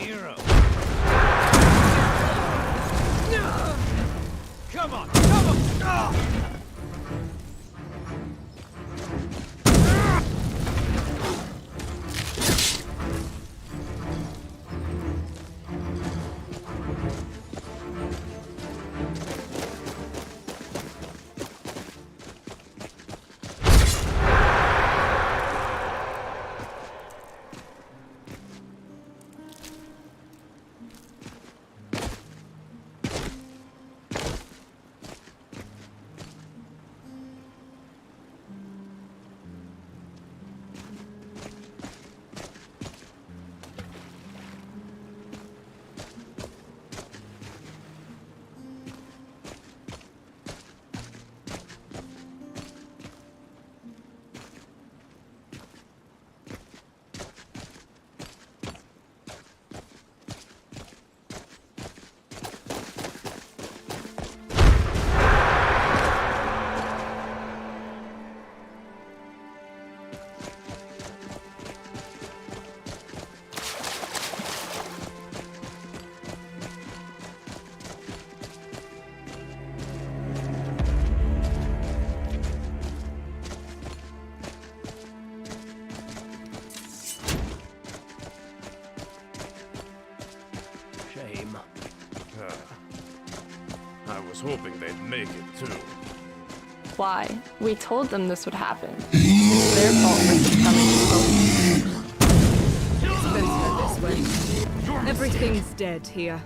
hero. Come on, come on! I was hoping they'd make it too. Why? We told them this would happen. It's their fault for succumbing to both. This way. Everything's dead here.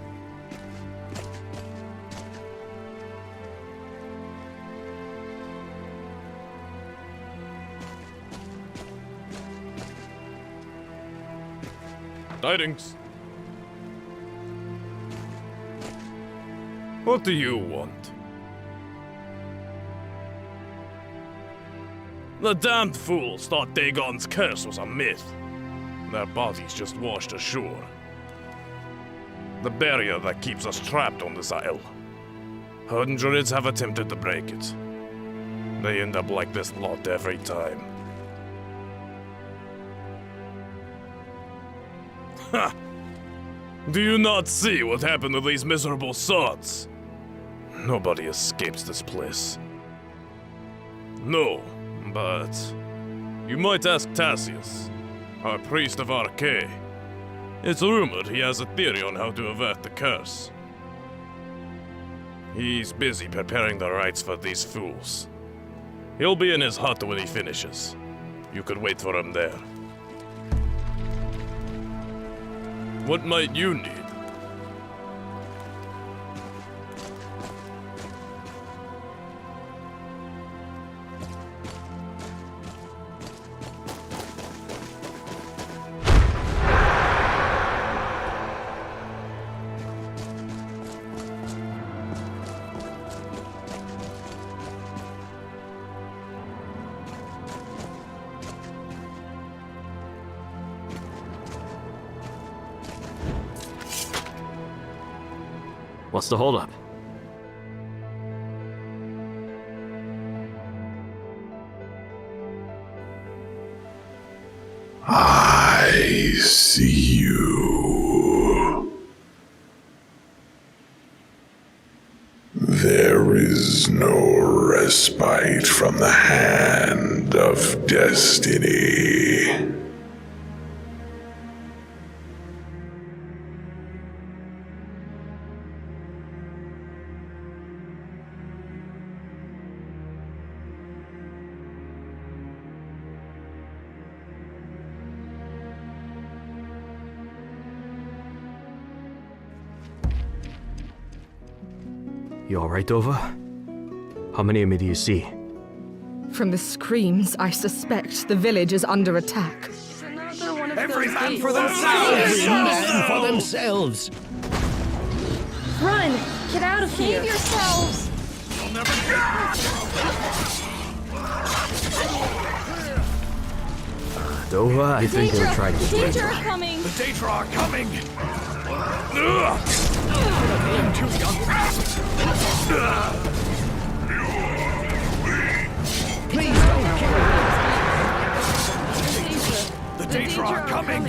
Tidings. What do you want? The damned fools thought Dagon's curse was a myth. Their bodies just washed ashore. The barrier that keeps us trapped on this isle. Hundreds have attempted to break it. They end up like this lot every time. Ha! Do you not see what happened to these miserable sods? Nobody escapes this place. No, but you might ask Tassius, our priest of Archay. It's rumored he has a theory on how to avert the curse. He's busy preparing the rites for these fools. He'll be in his hut when he finishes. You could wait for him there. What might you need? What's the holdup? I see you. There is no respite from the hand of destiny. You alright, Dova? How many of me do you see? From the screams, I suspect the village is under attack. Another one of Every those man gates. for themselves! Every man for themselves! Run! Get out of here! Save yourselves! Dova, I think they were trying to Danger surrender. is coming! The Daedra are coming! Please don't kill me! The Daedra are coming!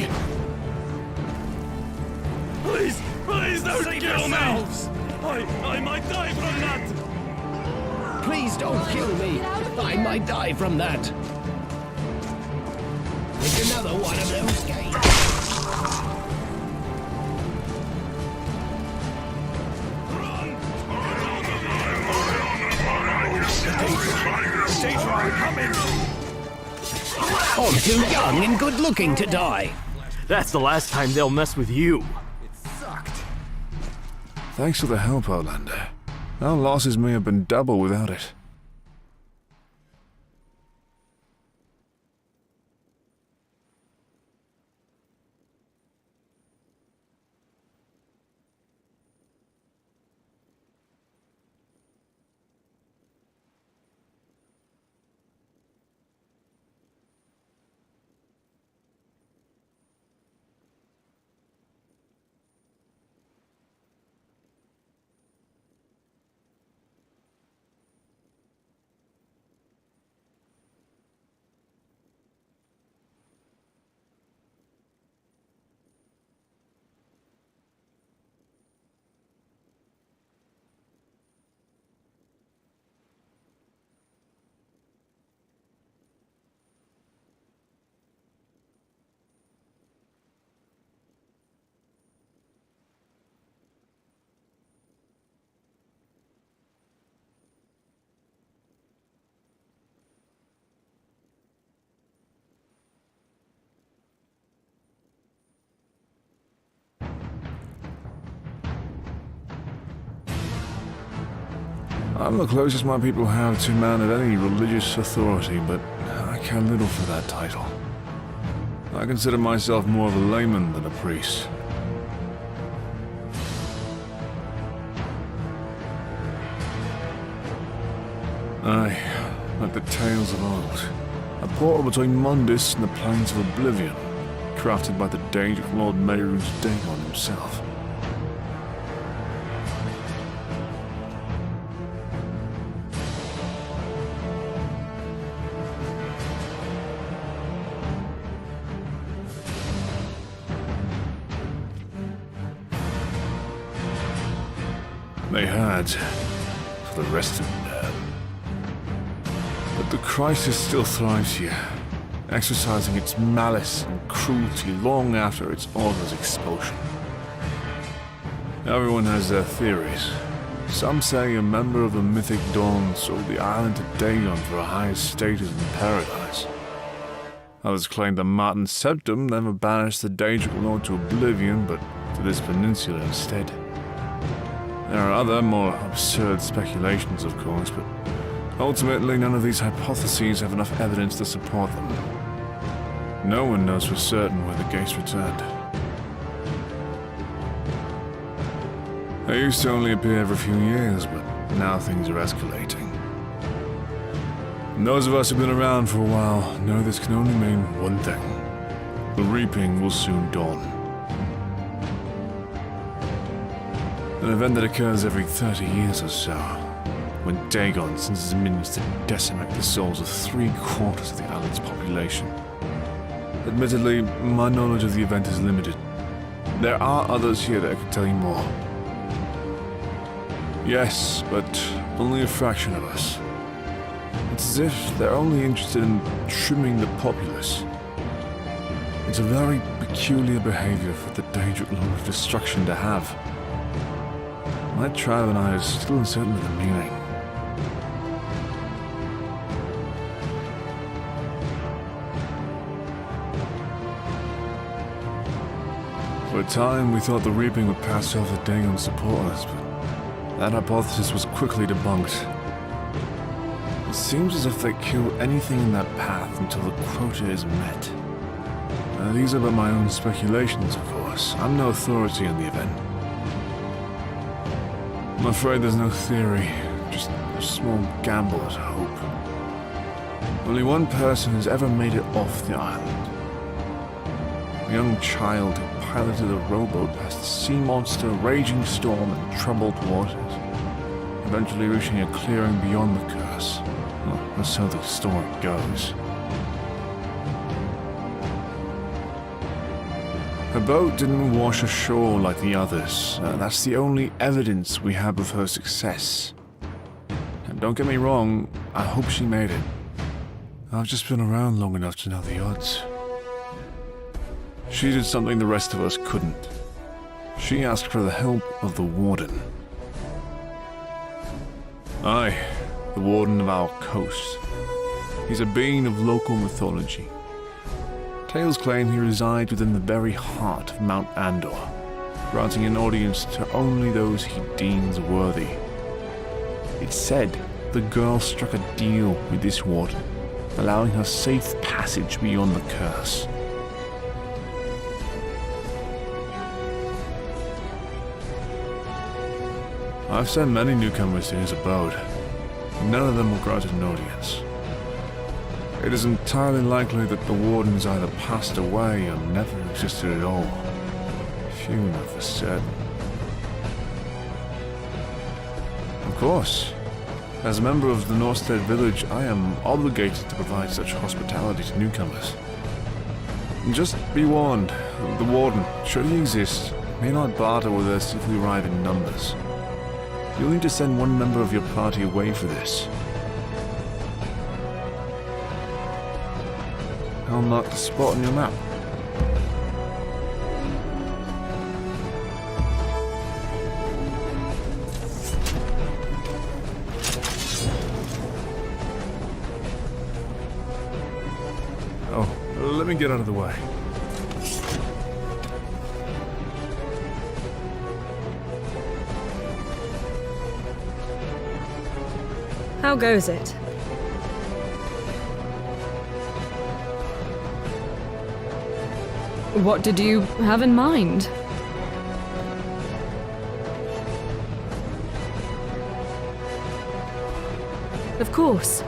Save yourselves! I might die from that! Please don't kill me. I might die from that. It's another one of those games. Danger are coming! I'm too young and good looking to die. That's the last time they'll mess with you. Thanks for the help, Outlander. Our losses may have been double without it. I'm the closest my people have to man of any religious authority, but I care little for that title. I consider myself more of a layman than a priest. Aye, like the tales of old. A portal between Mundus and the plains of Oblivion, crafted by the Daedric Lord Mehrunes Dagon himself. They had, for the rest of them. But the crisis still thrives here, exercising its malice and cruelty long after its author's expulsion. Everyone has their theories. Some say a member of the Mythic Dawn sold the island to Dagon for a higher status in paradise. Others claim the Martin Septim never banished the Daedric Lord to Oblivion, but to this peninsula instead. There are other, more absurd speculations, of course, but ultimately none of these hypotheses have enough evidence to support them. No one knows for certain where the gates returned. They used to only appear every few years, but now things are escalating. And those of us who've been around for a while know this can only mean one thing. The reaping will soon dawn. An event that occurs every 30 years or so, when Dagon sends his minions to decimate the souls of 3/4 of the island's population. Admittedly, my knowledge of the event is limited. There are others here that can tell you more. Yes, but only a fraction of us. It's as if they're only interested in trimming the populace. It's a very peculiar behavior for the Daedric Lord of Destruction to have. My tribe and I are still uncertain of the meaning. For a time, we thought the reaping would pass over Dagon's supporters, but that hypothesis was quickly debunked. It seems as if they kill anything in that path until the quota is met. Now, these are but my own speculations, of course. I'm no authority on the event. I'm afraid there's no theory, just a small gamble at hope. Only one person has ever made it off the island. A young child who piloted a rowboat past a sea monster, raging storm, and troubled waters, eventually reaching a clearing beyond the curse. Well, so the story goes. Her boat didn't wash ashore like the others. That's the only evidence we have of her success. And don't get me wrong, I hope she made it. I've just been around long enough to know the odds. She did something the rest of us couldn't. She asked for the help of the Warden. Aye, the Warden of our coast. He's a being of local mythology. Tales claim he resides within the very heart of Mount Andor, granting an audience to only those he deems worthy. It's said the girl struck a deal with this Warden, allowing her safe passage beyond the curse. I've sent many newcomers to his abode. None of them were granted an audience. It is entirely likely that the Wardens either passed away or never existed at all. Few know for certain. Of course, as a member of the Norstead village, I am obligated to provide such hospitality to newcomers. Just be warned, the Warden, should he exist, may not barter with us if we arrive in numbers. You'll need to send one member of your party away for this. I'll mark the spot on your map. Oh, let me get out of the way. How goes it? What did you have in mind? Of course.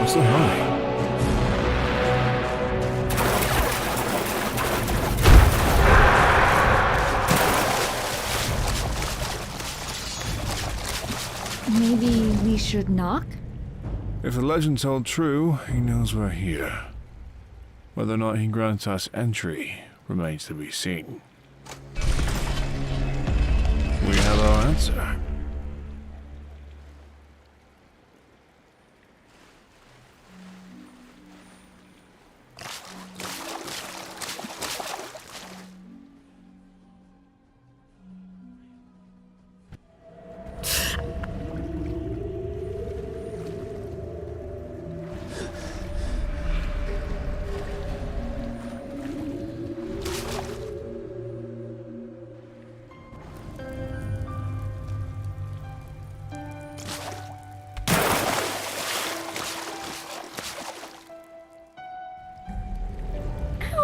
What's the hurry? Maybe we should knock? If the legends hold true, he knows we're here. Whether or not he grants us entry remains to be seen. We have our answer.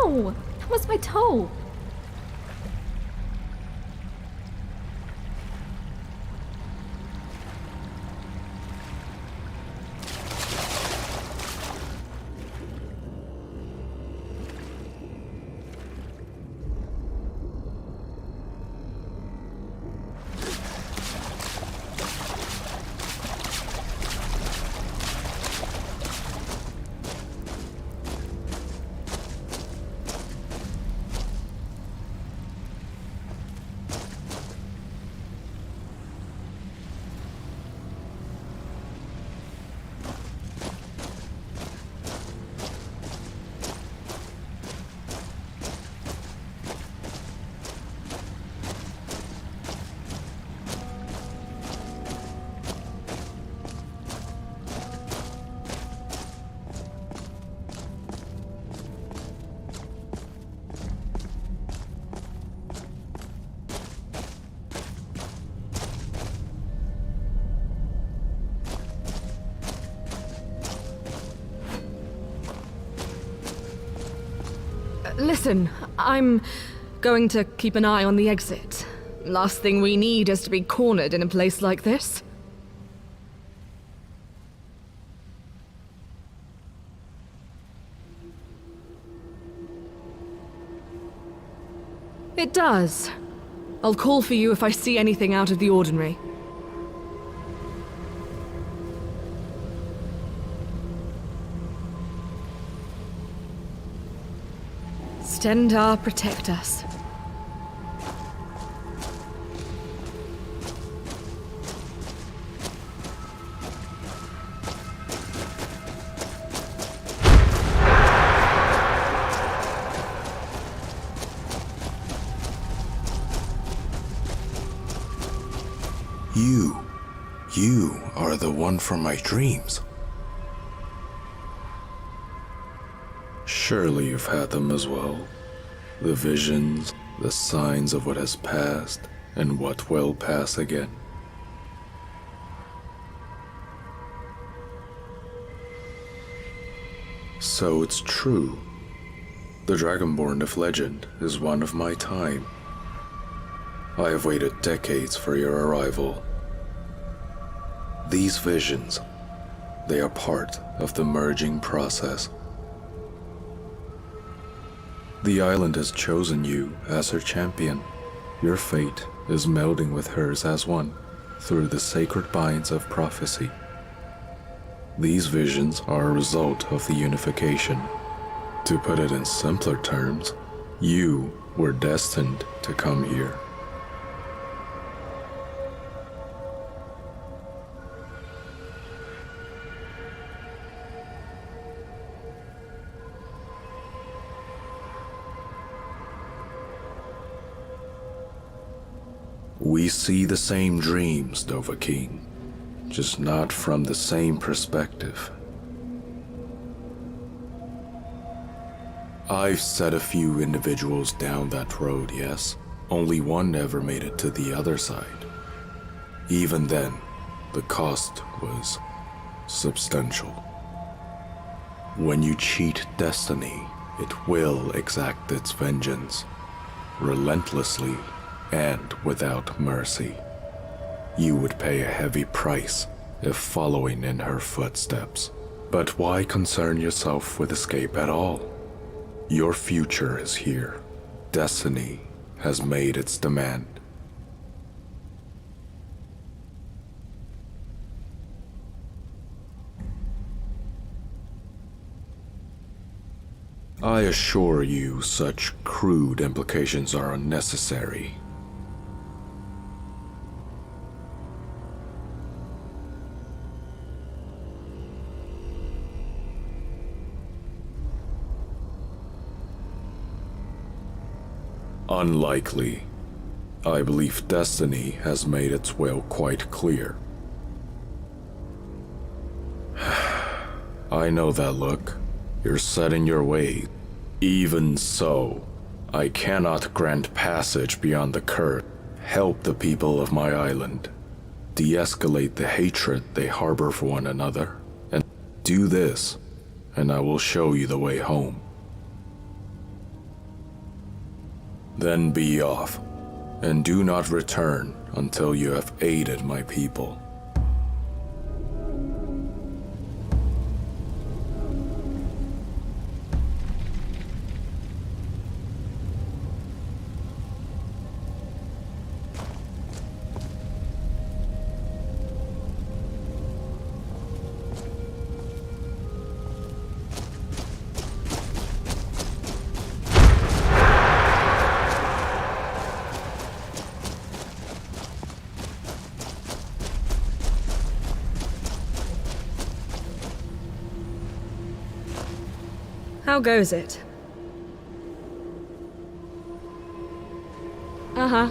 Ow! That was my toe! Listen, I'm going to keep an eye on the exit. Last thing we need is to be cornered in a place like this. It does. I'll call for you if I see anything out of the ordinary. Stendarr, protect us. You are the one from my dreams. Surely you've had them as well. The visions, the signs of what has passed, and what will pass again. So it's true. The Dragonborn of legend is one of my time. I have waited decades for your arrival. These visions, they are part of the merging process. The island has chosen you as her champion. Your fate is melding with hers as one through the sacred binds of prophecy. These visions are a result of the unification. To put it in simpler terms, you were destined to come here. We see the same dreams, Dovahkiin, just not from the same perspective. I've set a few individuals down that road, yes. Only one ever made it to the other side. Even then, the cost was substantial. When you cheat destiny, it will exact its vengeance, relentlessly and without mercy. You would pay a heavy price if following in her footsteps. But why concern yourself with escape at all? Your future is here. Destiny has made its demand. I assure you such crude implications are unnecessary. Unlikely. I believe destiny has made its will quite clear. I know that look. You're set in your way. Even so, I cannot grant passage beyond the curse. Help the people of my island. De-escalate the hatred they harbor for one another. And do this, and I will show you the way home. Then be off, and do not return until you have aided my people. How goes it? Uh-huh.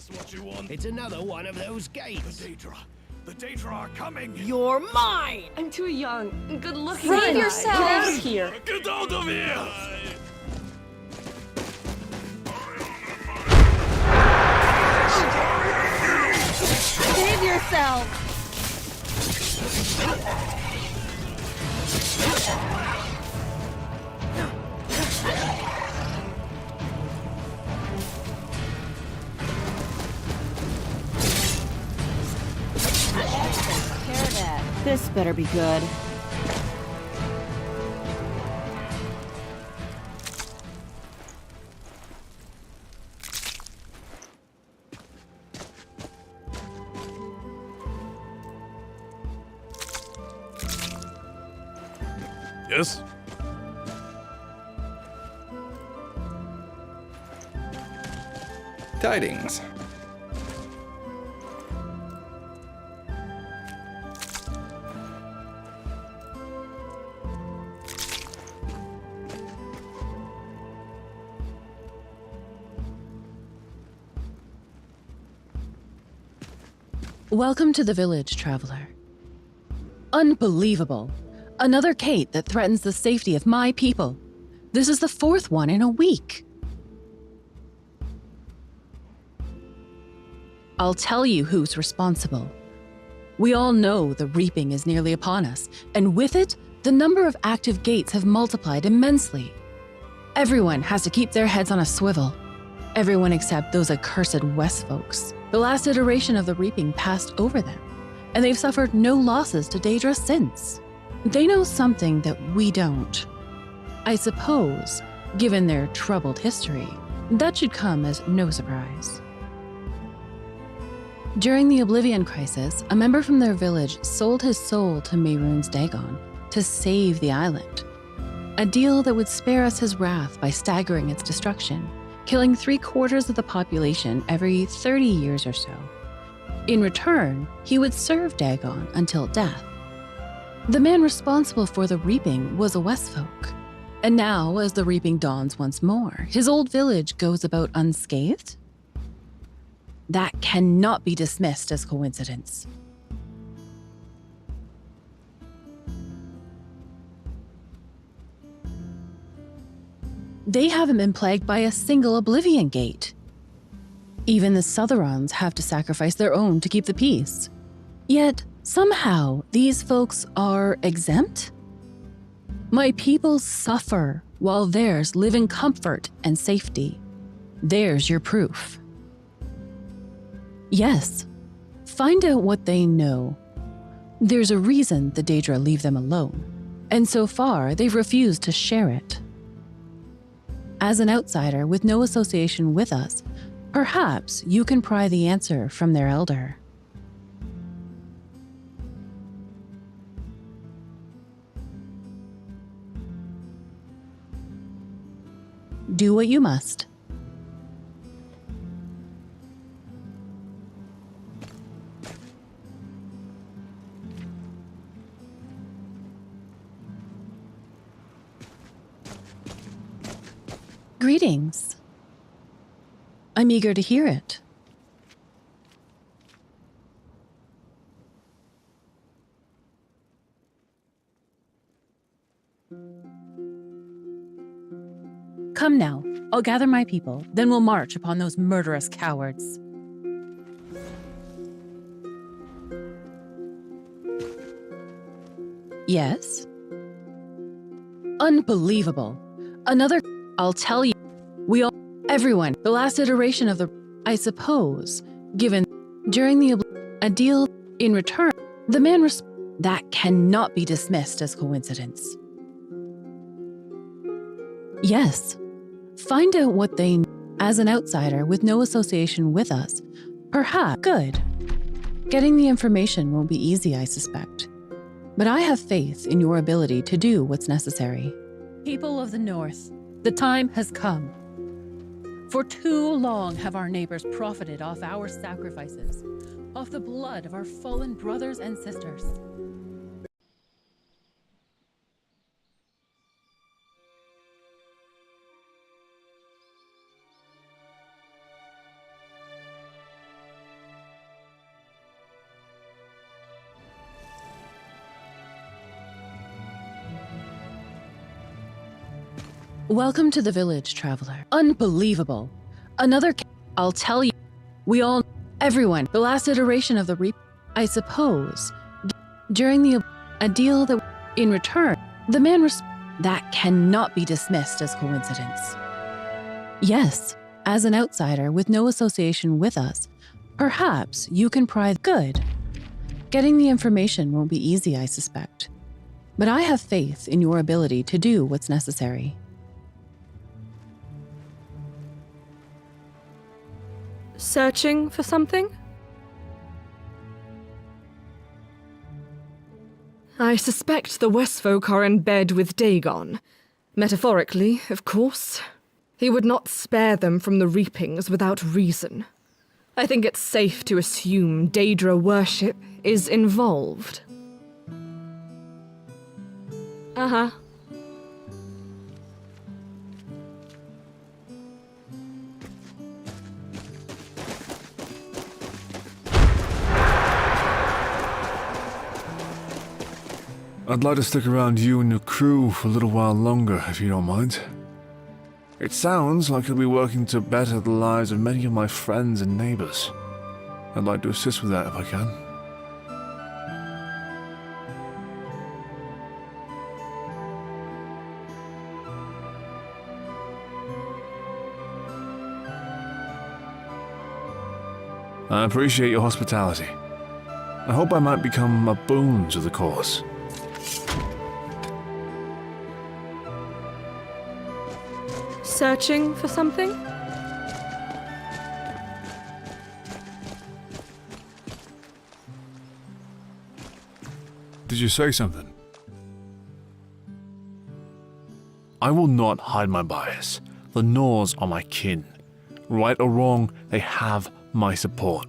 this what you want? It's another one of those gates. The Daedra are coming! You're mine! I'm too young and good looking. Save Get yourself! out of here. Get out of here! Save yourself! This better be good. Yes? Tidings. Welcome to the village, traveler. Unbelievable. Another Kate that threatens the safety of my people. This is the fourth one in a week. I'll tell you who's responsible. We all know the reaping is nearly upon us, and with it, the number of active gates have multiplied immensely. Everyone has to keep their heads on a swivel. Everyone except those accursed West folks. The last iteration of the reaping passed over them, and they've suffered no losses to Daedra since. They know something that we don't. I suppose, given their troubled history, that should come as no surprise. During the Oblivion Crisis, a member from their village sold his soul to Mehrunes Dagon to save the island. A deal that would spare us his wrath by staggering its destruction, killing 3/4 of the population every 30 years or so. In return, he would serve Dagon until death. The man responsible for the reaping was a Westfolk. And now, as the reaping dawns once more, his old village goes about unscathed? That cannot be dismissed as coincidence. They haven't been plagued by a single Oblivion Gate. Even the Southrons have to sacrifice their own to keep the peace. Yet, somehow, these folks are exempt? My people suffer while theirs live in comfort and safety. There's your proof. Yes, find out what they know. There's a reason the Daedra leave them alone, and so far they've refused to share it. As an outsider with no association with us, perhaps you can pry the answer from their elder. Do what you must. Greetings. I'm eager to hear it. Come now, I'll gather my people, then we'll march upon those murderous cowards. Yes? Unbelievable. Another... I'll tell you, everyone, the last iteration of the... I suppose, given during the... A deal in return, the man... That cannot be dismissed as coincidence. Yes. Find out what they... As an outsider with no association with us, perhaps... Good. Getting the information won't be easy, I suspect. But I have faith in your ability to do what's necessary. People of the North, the time has come. For too long have our neighbors profited off our sacrifices, off the blood of our fallen brothers and sisters. Welcome to the village, traveler. Unbelievable. I'll tell you, we all, everyone, the last iteration of the I suppose, during a deal that, in return, the man that cannot be dismissed as coincidence. Yes, as an outsider with no association with us, perhaps you can pry good. Getting the information won't be easy, I suspect. But I have faith in your ability to do what's necessary. Searching for something? I suspect the Westfolk are in bed with Dagon. Metaphorically, of course. He would not spare them from the reapings without reason. I think it's safe to assume Daedra worship is involved. Uh-huh. I'd like to stick around you and your crew for a little while longer, if you don't mind. It sounds like you'll be working to better the lives of many of my friends and neighbors. I'd like to assist with that if I can. I appreciate your hospitality. I hope I might become a boon to the cause. Searching for something? Did you say something? I will not hide my bias. The Norse are my kin. Right or wrong, they have my support.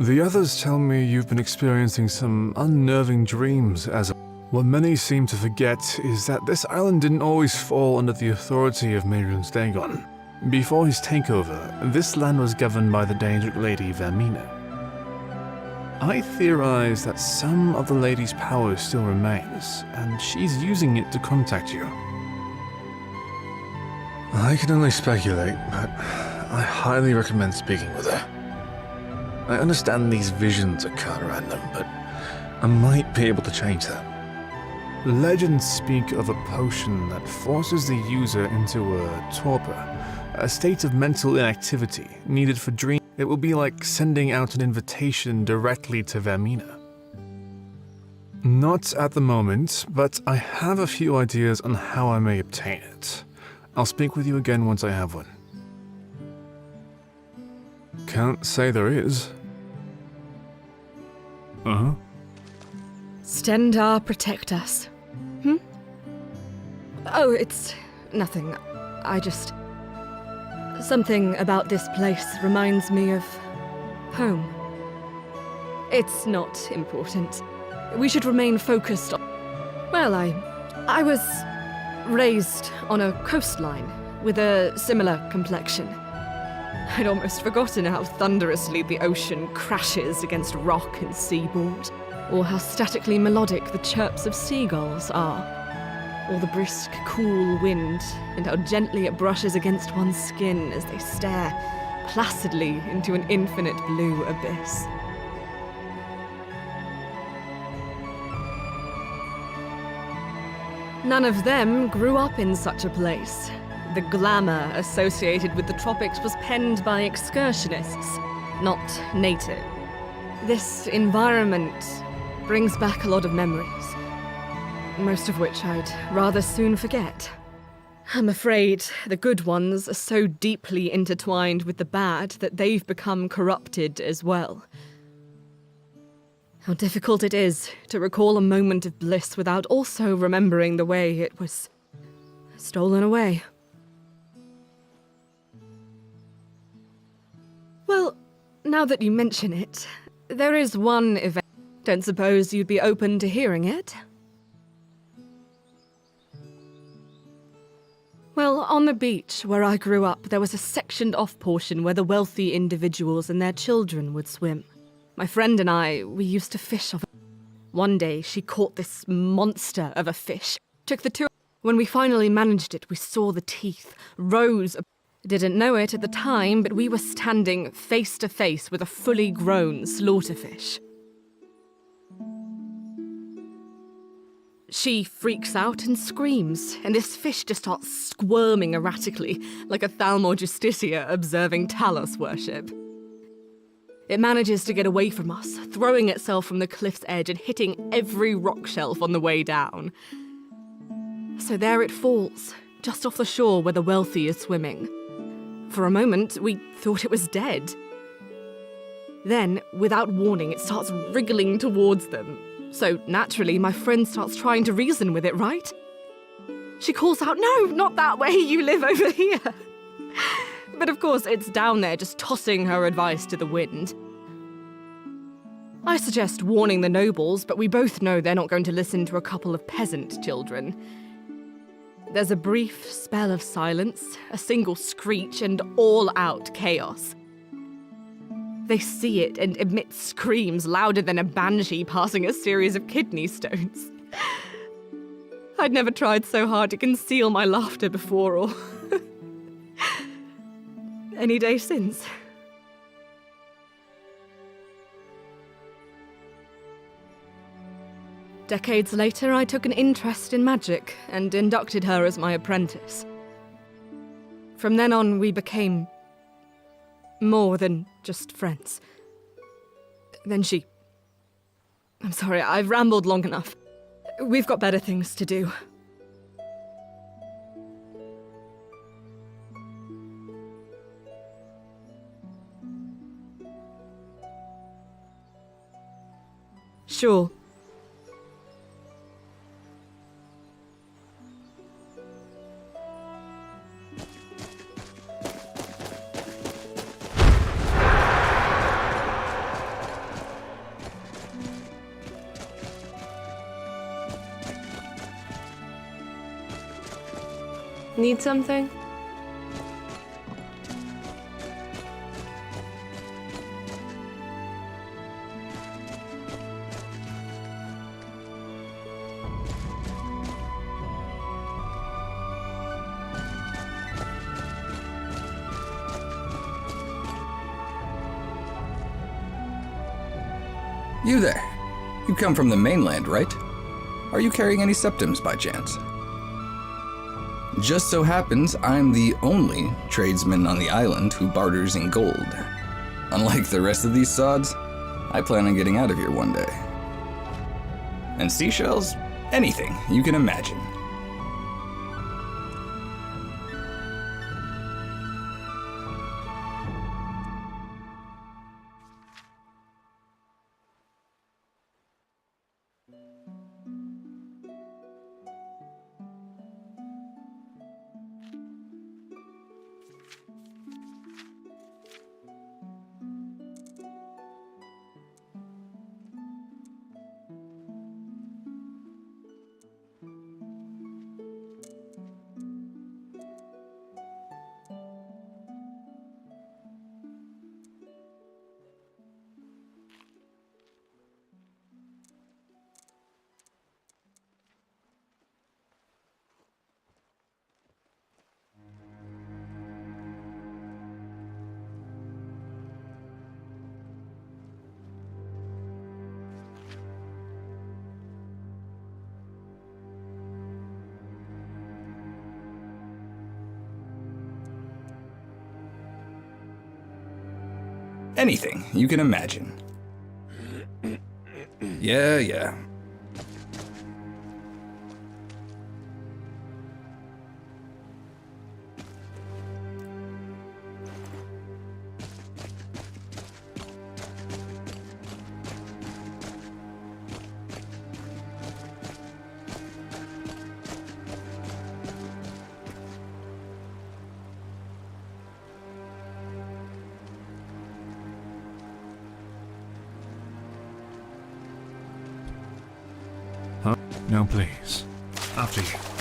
The others tell me you've been experiencing some unnerving dreams as a... What many seem to forget is that this island didn't always fall under the authority of Mehrunes Dagon. Before his takeover, this land was governed by the Daedric lady Vermina. I theorize that some of the lady's power still remains, and she's using it to contact you. I can only speculate, but I highly recommend speaking with her. I understand these visions are kinda random, but I might be able to change that. Legends speak of a potion that forces the user into a torpor, a state of mental inactivity needed for dream. It will be like sending out an invitation directly to Vermina. Not at the moment, but I have a few ideas on how I may obtain it. I'll speak with you again once I have one. Can't say there is. Uh-huh. Stendar protect us. Oh, it's nothing. I just... Something about this place reminds me of home. It's not important. We should remain focused on... Well, I was raised on a coastline with a similar complexion. I'd almost forgotten how thunderously the ocean crashes against rock and seaboard, or how statically melodic the chirps of seagulls are, or the brisk, cool wind, and how gently it brushes against one's skin as they stare placidly into an infinite blue abyss. None of them grew up in such a place. The glamour associated with the tropics was penned by excursionists, not native. This environment brings back a lot of memories, most of which I'd rather soon forget. I'm afraid the good ones are so deeply intertwined with the bad that they've become corrupted as well. How difficult it is to recall a moment of bliss without also remembering the way it was stolen away. Well, now that you mention it, there is one event. Don't suppose you'd be open to hearing it? Well, on the beach where I grew up, there was a sectioned off portion where the wealthy individuals and their children would swim. My friend and I, we used to fish off. One day, she caught this monster of a fish. Took the two. When we finally managed it, we saw the teeth, rows of. Didn't know it at the time, but we were standing face to face with a fully grown slaughterfish. She freaks out and screams, and this fish just starts squirming erratically, like a Thalmor Justicia observing Talos worship. It manages to get away from us, throwing itself from the cliff's edge and hitting every rock shelf on the way down. So there it falls, just off the shore where the wealthy is swimming. For a moment, we thought it was dead. Then, without warning, it starts wriggling towards them. So naturally, my friend starts trying to reason with it, right? She calls out, "No, not that way, you live over here." But of course, it's down there just tossing her advice to the wind. I suggest warning the nobles, but we both know they're not going to listen to a couple of peasant children. There's a brief spell of silence, a single screech, and all-out chaos. They see it and emit screams louder than a banshee passing a series of kidney stones. I'd never tried so hard to conceal my laughter before or any day since. Decades later, I took an interest in magic and inducted her as my apprentice. From then on, we became more than just friends. Then she... I'm sorry, I've rambled long enough. We've got better things to do. Sure. Need something? You there. You come from the mainland, right? Are you carrying any septums by chance? Just so happens I'm the only tradesman on the island who barters in gold. Unlike the rest of these sods, I plan on getting out of here one day. And seashells? Anything you can imagine. Anything you can imagine. Yeah. Huh? No, please. After you.